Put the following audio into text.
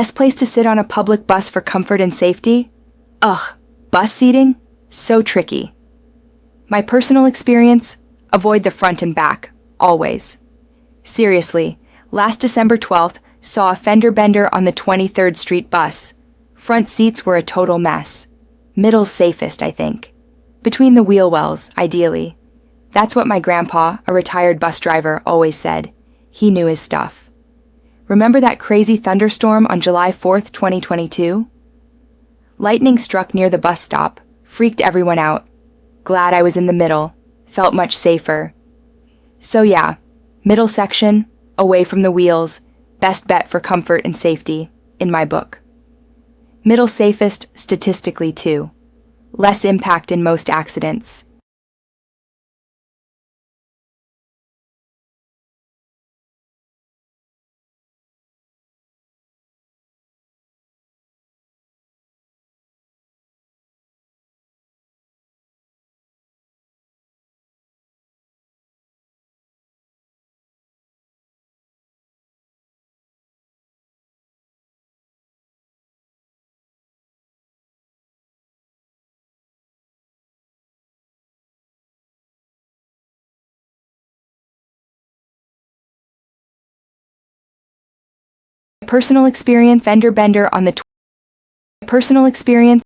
Best place to sit on a public bus for comfort and safety? Ugh, bus seating? So tricky. My personal experience? Avoid the front and back, always. Seriously, last December 12th, saw a fender bender on the 23rd Street bus. Front seats were a total mess. Middle's safest, I think. Between the wheel wells, ideally. That's what my grandpa, a retired bus driver, always said. He knew his stuff. Remember that crazy thunderstorm on July 4th, 2022? Lightning struck near the bus stop, freaked everyone out. Glad I was in the middle, felt much safer. So yeah, middle section, away from the wheels, best bet for comfort and safety, in my book. Middle safest statistically too. Less impact in most accidents. Personal experience, fender bender on the personal experience